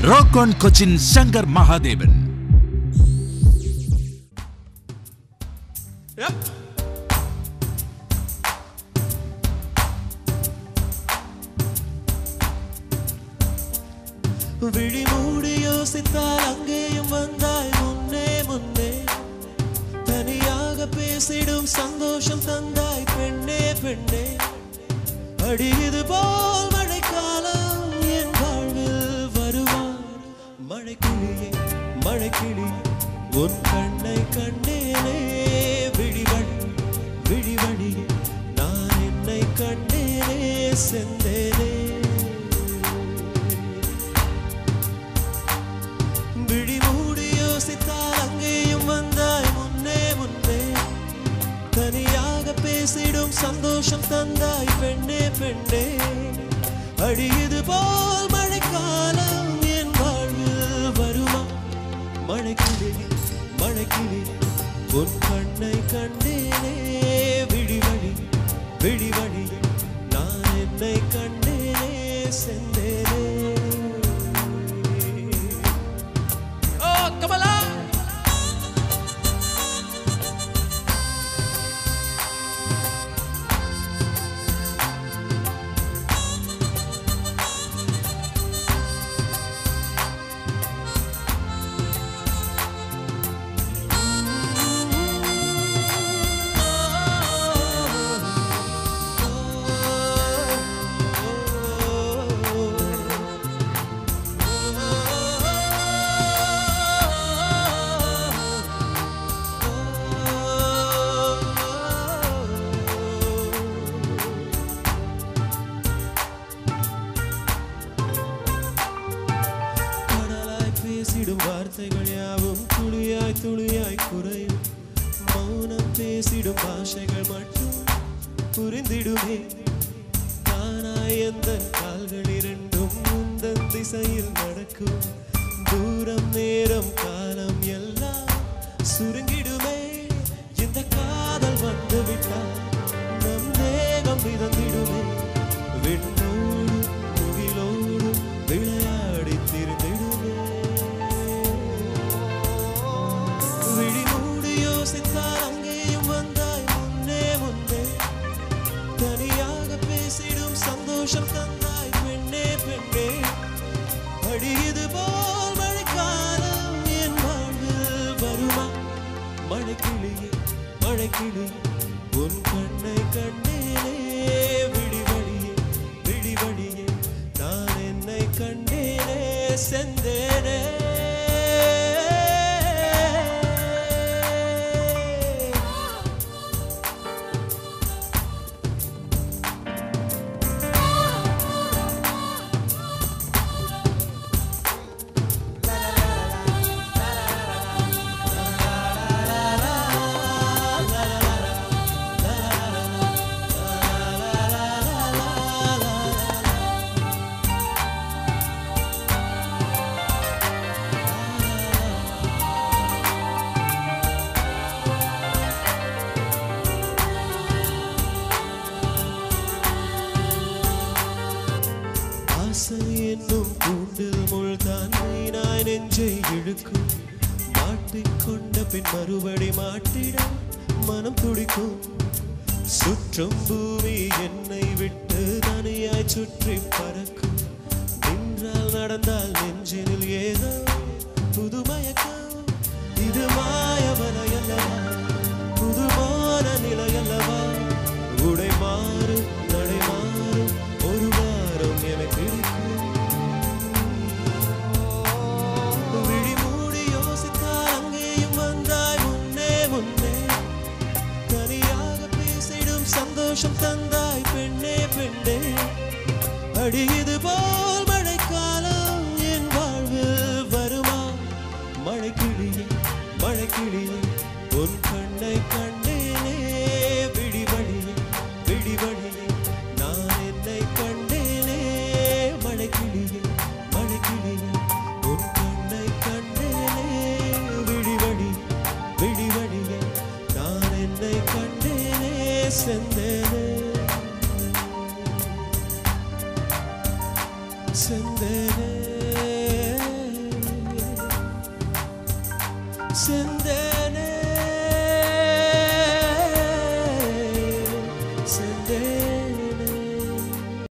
Rock on Cochin Shankar Mahadevan. Yep. விழி மூடி யோசித்தால் அங்கேயும் வந்தாய் முன்னே முன்னே தனியாக பேசிடும் சந்தோஷம் தந்தாய் பெண்ணே பெண்ணே அடி இது போல் மழைக்காலம் என் வாழ்வில் வருவார் மழைக்கிளியே மழைக்கிளியே உன் கண்ணை கண்டேனே விழிவழி விழிவழியே நான் என்னை கண்டேனே செந்தேனே விழி மூடி யோசித்தால் அங்கேயும் வந்தாய் முன்னே முன்னே தனியாக பேசிடும் சந்தோஷம் தந்தாய் பெண்ணே பெண்ணே அடி இது போல் மழைக்காலம் என் வாழ்வில் வருமா மழைக்கிளி மழைக்கிளி உன் கண்ணை கண்டேனே விழிவழி விழிவழி நான் என்னை கண்டேனே செந்தேனே பேசிடும் வார்த்தைகள் யாவும் துளியாய் துளியாய் குறையும் மௌனம் பேசிடும் பாஷைகள் மட்டும் புரிந்திடுமே தானாய் எந்தன் கால்கள் இரண்டும் முந்தன் திசையில் நடக்கும் தூரம் நேரம் காலம் எல்லாம் சுருங்கிடுமே இந்த காதல் வந்துவிட்டால் நம் தேகம் மிதந்திடுமே விண்ணோடு முகிலோடு விளையாடி திரிந்திடுமே விழி மூடி யோசித்தால் அங்கேயும் வந்தாய் முன்னே முன்னே தனியாக பேசிடும் சந்தோஷம் தந்தாய் பெண்ணே பெண்ணே அடி இது போல் மழைக்காலம் என் வாழ்வில் வருமா மழைக்கிளியே மழைக்கிளியே உன் கண்ணை கண்டேனே விழிவழியே விழிவழியே நான் என்னை கண்டேனே செந்தேனே என்னும் கூண்டில் முள்தான் மீனாய் நெஞ்சை இழுக்கும் மாட்டிக்கொண்ட பின் மறுபடி மாட்டிட மனம் துடிக்கும் சுற்றும் பூமி என்னை விட்டு தனியாய் சுற்றி பறக்கும் நின்றால் நடந்தால் நெஞ்சினில் ஏதோ புதுமயக்கம் இது மாயவனையல்லவா புதுமான நிலையல்லவா உடை மாறு நடை மாறு ஒரு வாரம் எனக்கு விழி மூடி யோசித்தால் அங்கேயும் வந்தாய் முன்னே முன்னே தனியாக பேசிடும் சந்தோஷம் தந்தாய் பெண்ணே பெண்ணே அடி இது போல் மழைக்காலம் என் வாழ்வில் வருமா மழைக்கிளியே மழைக்கிளியே உன் கண்ணை கண்டேனே விழிவழியே விழிவழியே நான் என்னை கண்டேனே மழைக்கிளியே மழைக்கிளியே உன் கண்ணை கண்டேனே விழிவழி விழிவழியே நான் என்னை கண்டேனே செந்தேனே செந்தேனே செந்தே